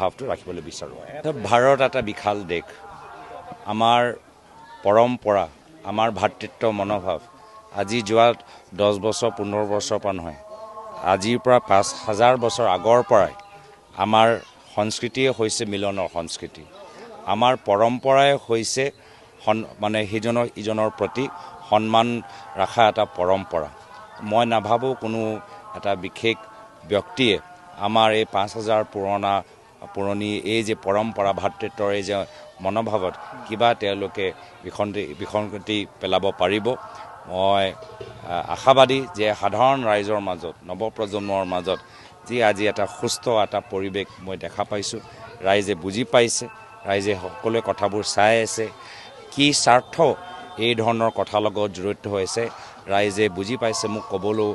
ভাৱটো ৰাখিবলৈ বিচাৰোঁ। ভাৰত এটা বিশাল দেশ, আমাৰ পৰম্পৰা, আমাৰ ভাতৃত্ব মনোভাৱ আজি যোৱা 10 বছৰ 15 বছৰৰ পৰা নহয়, আজিৰ পৰা 5000 বছৰ আগৰ পৰাই আমাৰ সংস্কৃতিয়ে হৈছে মিলনৰ সংস্কৃতি। আমাৰ পৰম্পৰাই হৈছে মানে ইজনৰ প্ৰতি সন্মান ৰখা এটা পৰম্পৰা। মই নাভাবোঁ কোনো এটা বিশেষ ব্যক্তিয়ে আমাৰ এই 5000 পুৰণি এই যে পৰম্পৰা ভাতৃত্বৰ এই যে মনোভাৱত কিবা তেওঁলোকে বিসংগতি পেলাব পাৰিব। মই আশাবাদী যে সাধাৰণ ৰাইজৰ মাজত, নৱপ্ৰজন্মৰ মাজত যি আজি এটা সুস্থ এটা পৰিৱেশ মই দেখা পাইছোঁ, ৰাইজে বুজি পাইছে, ৰাইজে সকলোৱে কথাবোৰ চাই আছে, কি স্বাৰ্থ এই ধৰণৰ কথাৰ লগত জড়িত হৈছে ৰাইজে বুজি পাইছে। মোক ক'বলৈ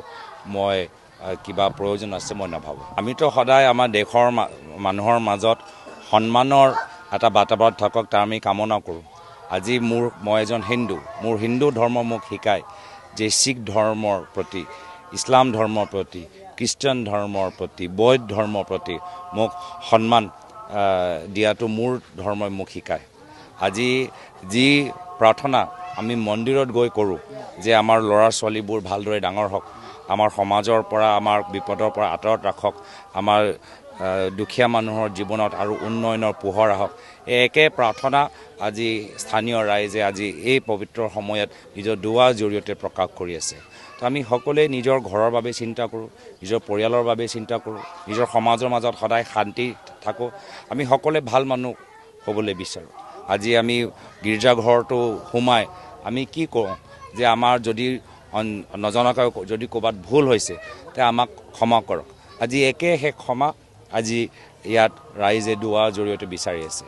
মই কিবা প্ৰয়োজন আছে মই নাভাবোঁ। আমিতো সদায় আমাৰ দেশৰ মানুহৰ মাজত সন্মানৰ এটা বাতাবৰণ থাকক তাৰ আমি কামনা কৰোঁ। আজি মই এজন হিন্দু, মোৰ হিন্দু ধৰ্ম মোক শিকায় যে শিখ ধৰ্মৰ প্ৰতি, ইছলাম ধৰ্মৰ প্ৰতি, খ্ৰীষ্টান ধৰ্মৰ প্ৰতি, বৌদ্ধ ধৰ্মৰ প্ৰতি মোক সন্মান দিয়াটো মোৰ ধৰ্মই মোক শিকায়। আজি যি প্ৰাৰ্থনা আমি মন্দিৰত গৈ কৰোঁ যে আমাৰ ল'ৰা ছোৱালীবোৰ ভালদৰে ডাঙৰ হওক, আমাৰ সমাজৰ পৰা আমাৰ বিপদৰ পৰা আঁতৰত ৰাখক, আমাৰ দুখীয়া মানুহৰ জীৱনত আৰু উন্নয়নৰ পোহৰ আহক, একে প্ৰাৰ্থনা আজি স্থানীয় ৰাইজে আজি এই পবিত্ৰ সময়ত নিজৰ দুৱাৰ জৰিয়তে প্ৰকাশ কৰি আছে। তো আমি সকলোৱে নিজৰ ঘৰৰ বাবে চিন্তা কৰোঁ, নিজৰ পৰিয়ালৰ বাবে চিন্তা কৰোঁ, নিজৰ সমাজৰ মাজত সদায় শান্তি থাকোঁ, আমি সকলোৱে ভাল মানুহ হ'বলৈ বিচাৰোঁ। আজি আমি গীৰ্জাঘৰটো সোমাই আমি কি কৰোঁ যে আমাৰ যদি নজনাকৈ যদি ক'ৰবাত ভুল হৈছে তে আমাক ক্ষমা কৰক। আজি সেই ক্ষমা আজি ইয়াত ৰাইজে দুৱাৰ জৰিয়তে বিচাৰি আছে।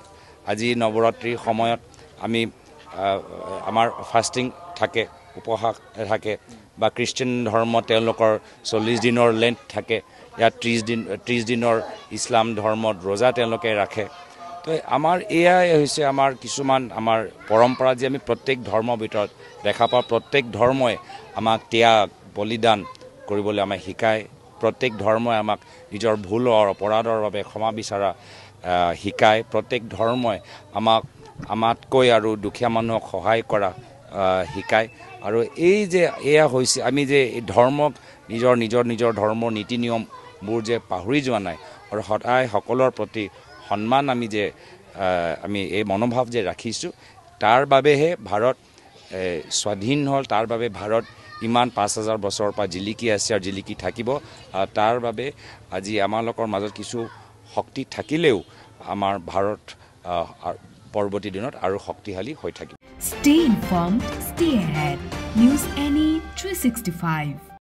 আজি নৱৰাত্ৰিৰ সময়ত আমি আমাৰ ফাষ্টিং থাকে, উপবাস থাকে, বা খ্ৰীষ্টান ধৰ্ম তেওঁলোকৰ 40 দিনৰ লেণ্ট থাকে, ইয়াত 30 দিনৰ ইছলাম ধৰ্মত ৰোজা তেওঁলোকে ৰাখে। তো আমাৰ এয়াই হৈছে আমাৰ কিছুমান আমাৰ পৰম্পৰা যে আমি প্ৰত্যেক ধৰ্মৰ ভিতৰত দেখা পাওঁ, প্ৰত্যেক ধৰ্মই আমাক ত্যাগ বলিদান কৰিবলৈ আমাক শিকায়। প্ৰত্যেক ধৰ্মই আমাক নিজৰ ভুলৰ অপৰাধৰ বাবে ক্ষমা বিচৰা শিকায়। প্ৰত্যেক ধৰ্মই আমাতকৈ আৰু দুখীয়া মানুহক সহায় কৰা শিকায়। আৰু এই যে এয়া হৈছে আমি যে এই ধৰ্মক নিজৰ ধৰ্মৰ নীতি নিয়মবোৰ যে পাহৰি যোৱা নাই আৰু সদায় সকলোৰ প্ৰতি সন্মান আমি এই মনোভাৱ যে ৰাখিছোঁ, তাৰ বাবেহে ভাৰত স্বাধীন হ'ল, তাৰ বাবে ভাৰত ইমান 5000 বছৰৰ পৰা জিলিকি আছে আৰু জিলিকি থাকিব। তাৰ বাবে আজি আমালোকৰ মাজত কিছু শক্তি থাকিলেও আমাৰ ভাৰত পৰৱৰ্তী দিনত আৰু শক্তিশালী হৈ থাকিব। Stay informed, stay ahead. News NE 365